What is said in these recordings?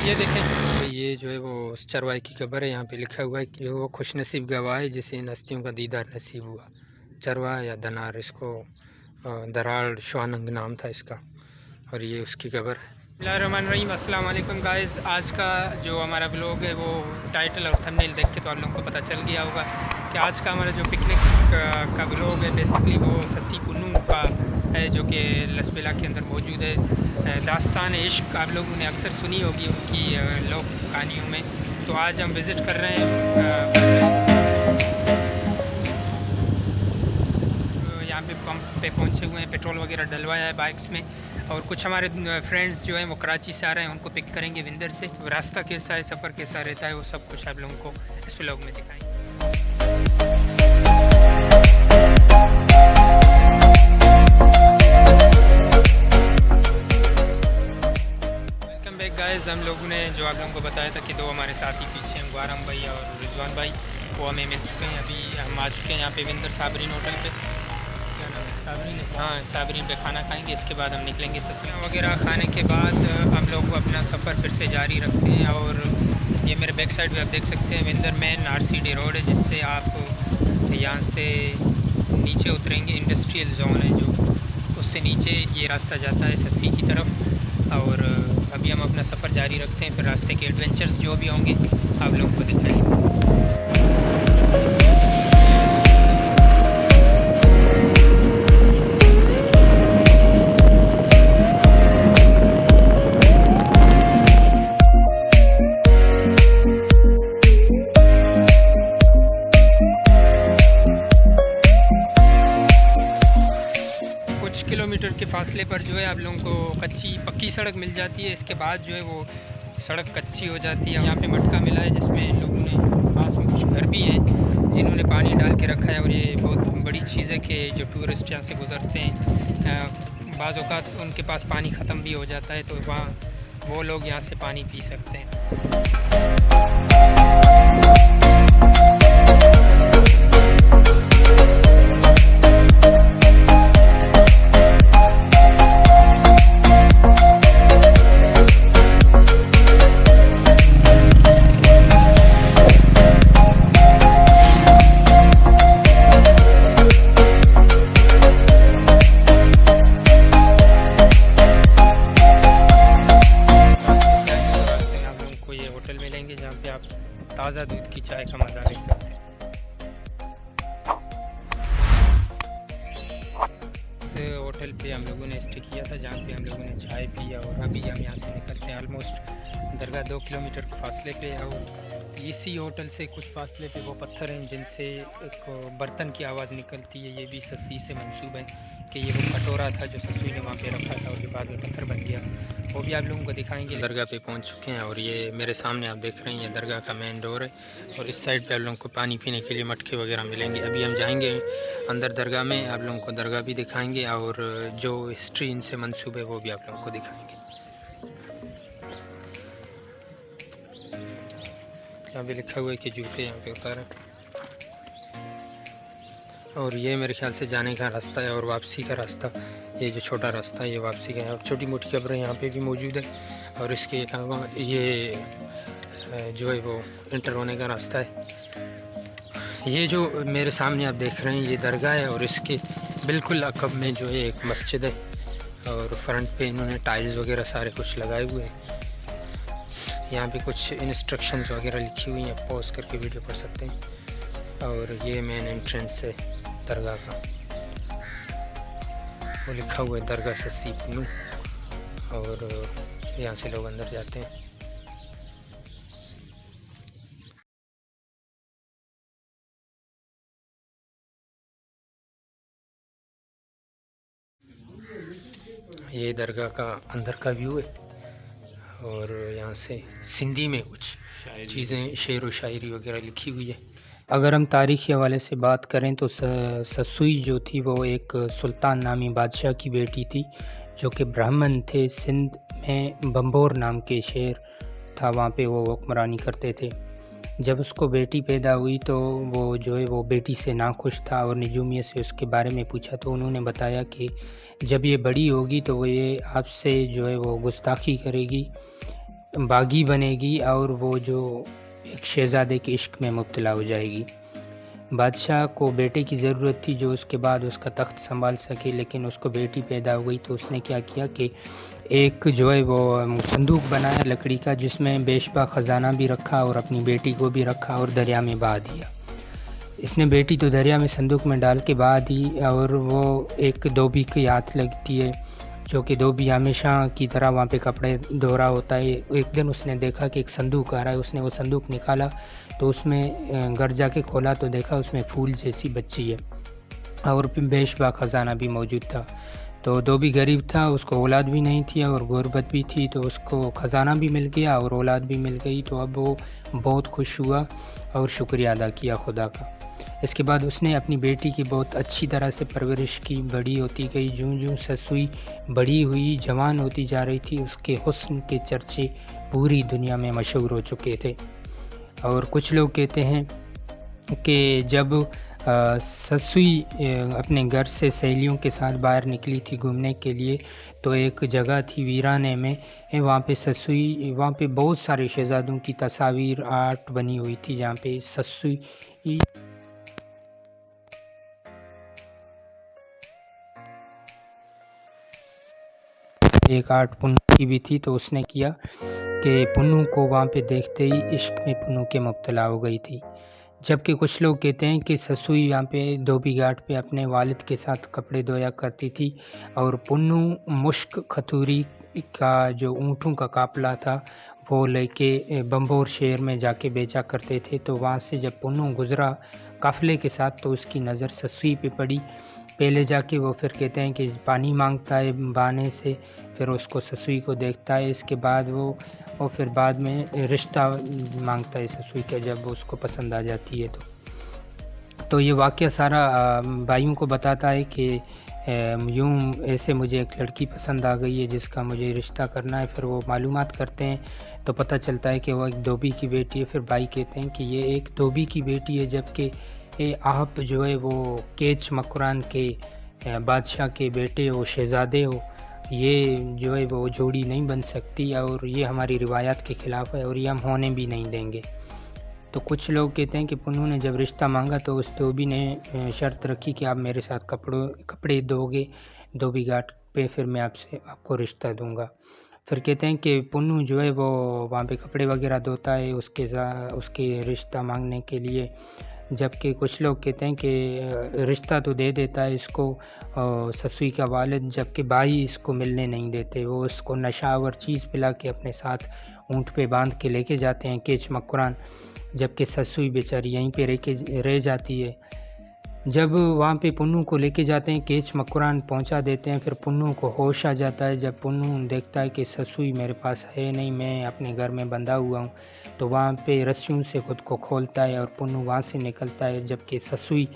ये देखें, ये जो है वो उस चरवाहे की कब्र है। यहाँ पे लिखा हुआ है कि वो खुशनसीब गवाह है जिसे इन हस्तियों का दीदार नसीब हुआ। चरवाहा या दनार, इसको दराड़ शाहनंग नाम था इसका, और ये उसकी कब्र है। बिस्मिल्लाहिर्रहमानिर्रहीम, अस्सलाम वालेकुम गाइस। आज का जो हमारा ब्लॉग है वो टाइटल और थंबनेल देख के तो आप लोगों को पता चल गया होगा कि आज का हमारा जो पिकनिक का ब्लॉग है बेसिकली वो ससी पुन्नू का है, जो कि लसबेला के अंदर मौजूद है। दास्तान इश्क आप लोगों ने अक्सर सुनी होगी उनकी लोक कहानियों में। तो आज हम विज़िट कर रहे हैं यहाँ पे पंप पे पहुँचे हुए हैं, पेट्रोल वगैरह डलवाया है बाइक्स में। और कुछ हमारे फ्रेंड्स जो हैं वो कराची से आ रहे हैं, उनको पिक करेंगे विंदर से। रास्ता कैसा है, सफ़र कैसा रहता है, वो सब कुछ आप लोगों को इस व्लॉग में दिखाएंगे। Welcome back guys. हम लोगों ने जो आप लोगों को बताया था कि दो हमारे साथी पीछे हैं, गुआरम भाई और रिजवान भाई, वो हमें मिल चुके हैं। अभी हम आ चुके हैं यहाँ पे विंदर साबरीन होटल पे। क्या नाम है? साबरीन। हाँ, साबरीन पे खाना खाएंगे, इसके बाद हम निकलेंगे ससुरा वगैरह। खाने के बाद हम लोग अपना सफ़र फिर से जारी रखते हैं। और ये मेरे बैक साइड पे आप देख सकते हैं विंदर मेन RCD रोड है, जिससे आप यहाँ से नीचे उतरेंगे। इंडस्ट्रियल जोन है जो, उससे नीचे ये रास्ता जाता है ससी की तरफ। और अभी हम अपना सफ़र जारी रखते हैं, फिर रास्ते के एडवेंचर्स जो भी होंगे आप लोगों को दिखाएंगे। किलोमीटर के फासले पर जो है आप लोगों को कच्ची पक्की सड़क मिल जाती है। इसके बाद जो है वो सड़क कच्ची हो जाती है। यहाँ पे मटका मिला है जिसमें लोगों ने, पास में कुछ घर भी हैं जिन्होंने पानी डाल के रखा है। और ये बहुत बड़ी चीज़ है कि जो टूरिस्ट यहाँ से गुज़रते हैं, बाज़ औक़ात उनके पास पानी ख़त्म भी हो जाता है, तो वहाँ वो लोग यहाँ से पानी पी सकते हैं। मिलेंगे जहाँ पे आप ताज़ा दूध की चाय का मज़ा ले सकते हैं। इस होटल पे हम लोगों ने स्टे किया था जहाँ पे हम लोगों ने चाय पिया। और अभी हम यहाँ से निकलते हैं। ऑलमोस्ट दरगाह 2 किलोमीटर के फासले पे है। और इसी होटल से कुछ फासले पे वो पत्थर हैं जिनसे एक बर्तन की आवाज़ निकलती है। ये भी ससी से मंसूब है कि ये वो कटोरा था जो ससुई ने वहाँ पे रखा था और जो बाद में पत्थर बन गया। वो भी आप लोगों को दिखाएंगे। दरगाह पे पहुँच चुके हैं और ये मेरे सामने आप देख रहे हैं, ये दरगाह का मेन डोर है। और इस साइड पे आप लोगों को पानी पीने के लिए मटके वगैरह मिलेंगे। अभी हम जाएंगे अंदर दरगाह में, आप लोगों को दरगाह भी दिखाएंगे और जो हिस्ट्री इनसे मंसूब है वो भी आप लोगों को दिखाएंगे। यहाँ पे लिखा हुआ है कि जूते यहाँ पे उतारें। और ये मेरे ख्याल से जाने का रास्ता है और वापसी का रास्ता, ये जो छोटा रास्ता है ये वापसी का है। और छोटी मोटी कब्रें यहाँ पे भी मौजूद है। और इसके अलावा ये जो है वो इंटर होने का रास्ता है। ये जो मेरे सामने आप देख रहे हैं ये दरगाह है और इसके बिल्कुल अकब में जो है एक मस्जिद है। और फ्रंट पे इन्होंने टाइल्स वगैरह सारे कुछ लगाए हुए हैं। यहाँ पे कुछ इंस्ट्रक्शंस वगैरह लिखी हुई हैं, पॉज करके वीडियो पढ़ सकते हैं। और ये मेन एंट्रेंस है दरगाह का, वो लिखा हुआ है दरगाह ससी पुन्नू। और यहाँ से लोग अंदर जाते हैं। ये दरगाह का अंदर का व्यू है। और यहाँ से सिंधी में कुछ चीज़ें, शेर व शायरी वगैरह लिखी हुई है। अगर हम तारीख़ी हवाले से बात करें तो ससुई जो थी वो एक सुल्तान नामी बादशाह की बेटी थी, जो कि ब्राह्मण थे। सिंध में बम्बोर नाम के शहर था, वहाँ पे वो हुक्मरानी करते थे। जब उसको बेटी पैदा हुई तो वो जो है वो बेटी से नाखुश था और निजूमिया से उसके बारे में पूछा तो उन्होंने बताया कि जब ये बड़ी होगी तो वो ये आपसे जो है वो गुस्ताखी करेगी, बागी बनेगी और वो जो एक शहज़ादे के इश्क में मुब्तला हो जाएगी। बादशाह को बेटे की ज़रूरत थी जो उसके बाद उसका तख्त संभाल सके, लेकिन उसको बेटी पैदा हो गई तो उसने क्या किया कि एक जो है वो संदूक बनाया लकड़ी का, जिसमें बेशबा ख़जाना भी रखा और अपनी बेटी को भी रखा और दरिया में बहा दिया। इसने बेटी तो दरिया में संदूक में डाल के बहा दी और वो एक धोबी की हाथ लगती है, जो कि धोबी हमेशा की तरह वहाँ पे कपड़े धो रहा होता है। एक दिन उसने देखा कि एक संदूक आ रहा है, उसने वो संदूक निकाला तो उसमें घर जाके खोला तो देखा उसमें फूल जैसी बच्ची है और बेशबा ख़जाना भी मौजूद था। तो धोबी गरीब था, उसको औलाद भी नहीं थी और गुर्बत भी थी, तो उसको ख़जाना भी मिल गया और औलाद भी मिल गई। तो अब वो बहुत खुश हुआ और शुक्रिया अदा किया खुदा का। इसके बाद उसने अपनी बेटी की बहुत अच्छी तरह से परवरिश की, बड़ी होती गई। जूं-जूं ससुई बड़ी हुई, जवान होती जा रही थी, उसके हुस्न के चर्चे पूरी दुनिया में मशहूर हो चुके थे। और कुछ लोग कहते हैं कि जब ससुई अपने घर से सहेलियों के साथ बाहर निकली थी घूमने के लिए, तो एक जगह थी वीराने में, वहाँ पे ससुई, वहाँ पे बहुत सारे शहज़ादों की तस्वीर आर्ट बनी हुई थी, जहाँ पे ससुई एक आर्ट पुन्नू की भी थी। तो उसने किया कि पुन्नू को वहाँ पे देखते ही इश्क में पुन्नू के मुब्तला हो गई थी। जबकि कुछ लोग कहते हैं कि ससुई यहाँ पे धोबी घाट पे अपने वालिद के साथ कपड़े धोया करती थी और पुन्नू मुश्क खतूरी का जो ऊँटों का काफिला था वो लेके बम्बोर शहर में जाके बेचा करते थे। तो वहाँ से जब पुन्नू गुज़रा काफ़िले के साथ तो उसकी नज़र ससुई पे पड़ी। पहले जाके वो फिर कहते हैं कि पानी मांगता है बहाने से, फिर उसको ससुई को देखता है। इसके बाद वो फिर बाद में रिश्ता मांगता है ससुई का, जब उसको पसंद आ जाती है। तो ये वाक़या सारा भाइयों को बताता है कि यूँ ऐसे मुझे एक लड़की पसंद आ गई है जिसका मुझे रिश्ता करना है। फिर वो मालूमात करते हैं तो पता चलता है कि वो एक धोबी की बेटी है। फिर भाई कहते हैं कि ये एक धोबी की बेटी है, जबकि आप जो है वो केच मकरान के बादशाह के बेटे हो, शहज़ादे हो। ये जो है वो जोड़ी नहीं बन सकती और ये हमारी रिवायात के ख़िलाफ़ है और ये हम होने भी नहीं देंगे। तो कुछ लोग कहते हैं कि पुन्नू ने जब रिश्ता मांगा तो उस धोबी ने शर्त रखी कि आप मेरे साथ कपड़े दोगे धोबी घाट पे, फिर मैं आपको रिश्ता दूंगा। फिर कहते हैं कि पुन्नू जो है वो वहाँ पे कपड़े वगैरह धोता है उसके रिश्ता मांगने के लिए। जबकि कुछ लोग कहते हैं कि रिश्ता तो दे देता है इसको ससुई का वालिद, जबकि भाई इसको मिलने नहीं देते। वो उसको नशावर चीज़ पिला के अपने साथ ऊँट पे बांध के लेके जाते हैं केच मकरान, जबकि ससुई बेचारी यहीं पे रह जाती है। जब वहाँ पे पुन्नू को लेके जाते हैं, केच मकरान पहुँचा देते हैं, फिर पुन्नू को होश आ जाता है। जब पुन्नू देखता है कि ससुई मेरे पास है नहीं, मैं अपने घर में बंधा हुआ हूँ, तो वहाँ पे रस्सियों से खुद को खोलता है और पुन्नू वहाँ से निकलता है। जबकि ससुई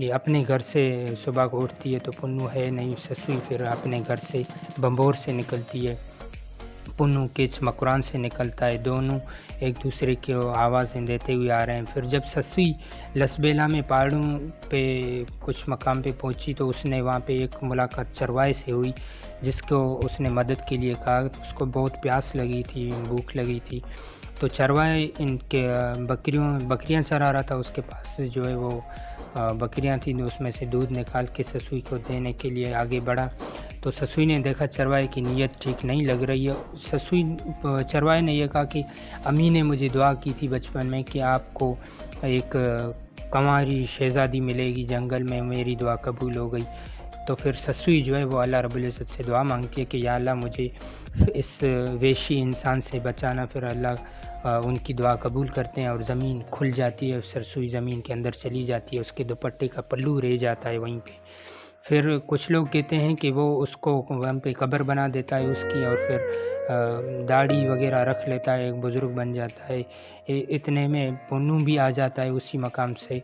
ये अपने घर से सुबह को उठती है तो पुन्नू है नहीं। ससुई फिर अपने घर से बम्बोर से निकलती है, पुन्नू केच मकरान से निकलता है। दोनों एक दूसरे को आवाज़ें देते हुए आ रहे हैं। फिर जब ससुई लसबेला में पहाड़ों पे कुछ मकाम पे पहुंची तो उसने वहाँ पे एक मुलाकात चरवाहे से हुई, जिसको उसने मदद के लिए कहा। उसको बहुत प्यास लगी थी, भूख लगी थी। तो चरवाहे इनके बकरियाँ चरा रहा था, उसके पास जो है वो बकरियाँ थी, उसमें से दूध निकाल के ससुई को देने के लिए आगे बढ़ा। तो ससुई ने देखा चरवाहे की नीयत ठीक नहीं लग रही है। चरवाहे ने यह कहा कि अम्मी ने मुझे दुआ की थी बचपन में कि आपको एक कंवारी शहज़ादी मिलेगी जंगल में, मेरी दुआ कबूल हो गई। तो फिर ससुई जो है वो अल्लाह रब्बुल इज़्ज़त से दुआ मांगती है कि या अल्लाह मुझे इस वेशी इंसान से बचाना। फिर अल्लाह उनकी दुआ कबूल करते हैं और ज़मीन खुल जाती है, ससुई ज़मीन के अंदर चली जाती है, उसके दुपट्टे का पल्लू रह जाता है वहीं पे। फिर कुछ लोग कहते हैं कि वो उसको वहाँ पे कब्र बना देता है उसकी, और फिर दाढ़ी वगैरह रख लेता है, एक बुज़ुर्ग बन जाता है। इतने में पुन्नू भी आ जाता है उसी मकाम से।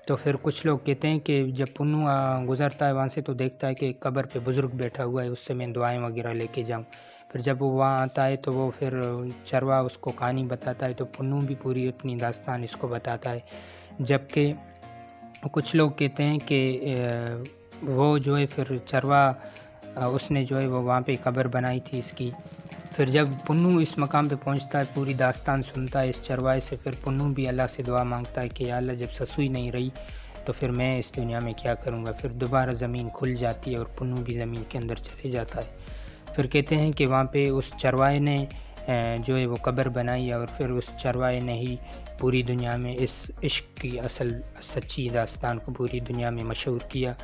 तो फिर कुछ लोग कहते हैं कि जब पुन्नू गुज़रता है वहाँ से तो देखता है कि कब्र पे बुज़ुर्ग बैठा हुआ है, उससे मैं दुआएं वगैरह लेके जाऊँ। फिर जब वो वहाँ आता है तो वो फिर चरवा उसको कहानी बताता है, तो पुन्नू भी पूरी अपनी दास्तान इसको बताता है। जबकि कुछ लोग कहते हैं कि वो जो है फिर चरवा उसने जो है वो वहाँ पे कब्र बनाई थी इसकी। फिर जब पुन्नू इस मकाम पे पहुंचता है, पूरी दास्तान सुनता है इस चरवाहे से, फिर पुन्नू भी अल्लाह से दुआ मांगता है कि या अल्लाह जब ससुई नहीं रही तो फिर मैं इस दुनिया में क्या करूँगा। फिर दोबारा ज़मीन खुल जाती है और पुन्नू भी ज़मीन के अंदर चले जाता है। फिर कहते हैं कि वहाँ पे उस चरवाहे ने जो है वो कब्र बनाई और फिर उस चरवाहे ने ही पूरी दुनिया में इस इश्क की असल सच्ची दास्तान को पूरी दुनिया में मशहूर किया।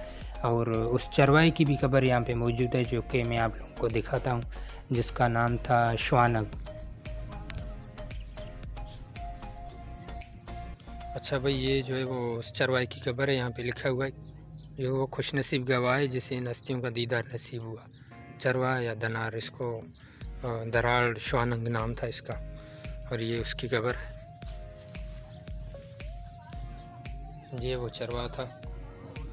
और उस चरवाहे की भी कब्र यहाँ पे मौजूद है, जो कि मैं आप लोगों को दिखाता हूँ, जिसका नाम था श्वानग। अच्छा भाई, ये जो है वो उस चरवाहे की कब्र है। यहाँ पे लिखा हुआ है ये वो खुशनसीब गवाह है जिसे इन हस्तियों का दीदार नसीब हुआ। चरवाहा या दनार, इसको दरार श्वानग नाम था इसका, और ये उसकी कब्र है। ये वो चरवाहा था।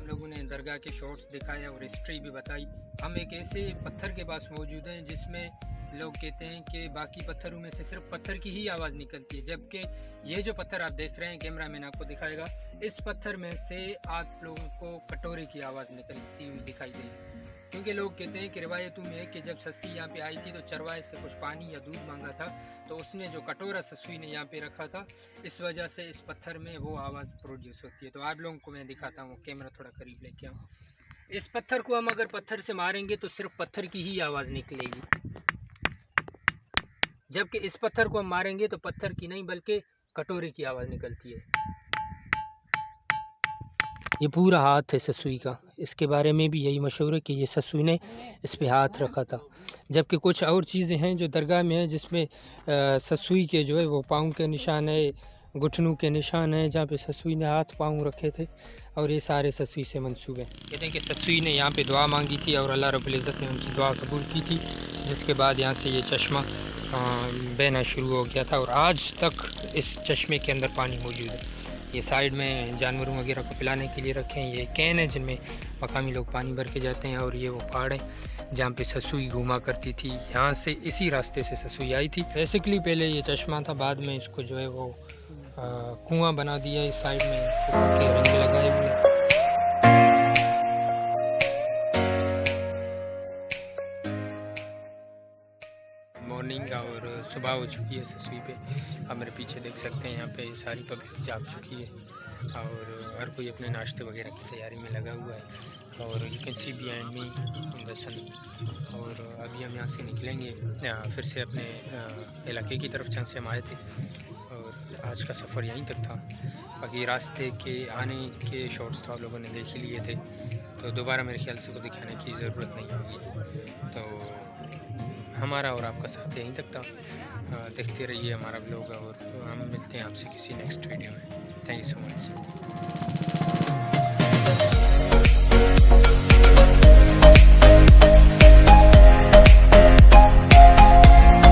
लोगों ने दरगाह के शॉट्स दिखाए और हिस्ट्री भी बताई। हम एक ऐसे पत्थर के पास मौजूद हैं जिसमें लोग कहते हैं कि बाकी पत्थरों में से सिर्फ पत्थर की ही आवाज़ निकलती है, जबकि ये जो पत्थर आप देख रहे हैं, कैमरा मैन आपको दिखाएगा, इस पत्थर में से आप लोगों को कटोरे की आवाज़ निकलती हुई दिखाई देगी। क्योंकि लोग कहते हैं कि रिवायतों में है कि जब सस्सी यहाँ पे आई थी तो चरवाहे से कुछ पानी या दूध मांगा था, तो उसने जो कटोरा ससुई ने यहाँ पे रखा था, इस वजह से इस पत्थर में वो आवाज़ प्रोड्यूस होती है। तो आप लोगों को मैं दिखाता हूँ, कैमरा थोड़ा करीब लेके आऊँ। इस पत्थर को हम अगर पत्थर से मारेंगे तो सिर्फ पत्थर की ही आवाज़ निकलेगी, जबकि इस पत्थर को हम मारेंगे तो पत्थर की नहीं बल्कि कटोरे की आवाज़ निकलती है। ये पूरा हाथ है ससुई का, इसके बारे में भी यही मशहूर है कि ये ससुई ने इस पे हाथ रखा था। जबकि कुछ और चीज़ें हैं जो दरगाह में हैं, जिसमें ससुई के जो है वो पाँव के निशान है, घुटनों के निशान हैं, जहाँ पे ससुई ने हाथ पाँव रखे थे, और ये सारे ससुई से मंसूब हैं। कहते हैं कि ससुई ने यहाँ पे दुआ मांगी थी और अल्लाह रब्बुल इज़्ज़त ने उनकी दुआ कबूल की थी, जिसके बाद यहाँ से ये चश्मा बहना शुरू हो गया था, और आज तक इस चश्मे के अंदर पानी मौजूद है। ये साइड में जानवरों वगैरह को पिलाने के लिए रखे हैं। ये कैन है जिनमें मकामी लोग पानी भर के जाते हैं, और ये वो पहाड़ है जहाँ पे ससुई घूमा करती थी। यहाँ से इसी रास्ते से ससुई आई थी। बेसिकली पहले ये चश्मा था, बाद में इसको जो है वो कुआं बना दिया। इस साइड में के रंग लगाए हुए। मॉर्निंग और सुबह हो चुकी है ससुई पे। आप मेरे पीछे देख सकते हैं, यहाँ पे सारी पब्लिक जाग चुकी है और हर कोई अपने नाश्ते वगैरह की तैयारी में लगा हुआ है। और you can see behind me बसन। और अभी हम यहाँ से निकलेंगे फिर से अपने इलाके की तरफ, जहाँ से हम आए थे, और आज का सफ़र यहीं तक था। बाकी रास्ते के आने के शॉट्स तो आप लोगों ने देख ही लिए थे, तो दोबारा मेरे ख्याल से को दिखाने की ज़रूरत नहीं होगी। तो हमारा और आपका साथ यहीं तक था। देखते रहिए हमारा ब्लॉग, और हम मिलते हैं आपसे किसी नेक्स्ट वीडियो में। Thank you so much.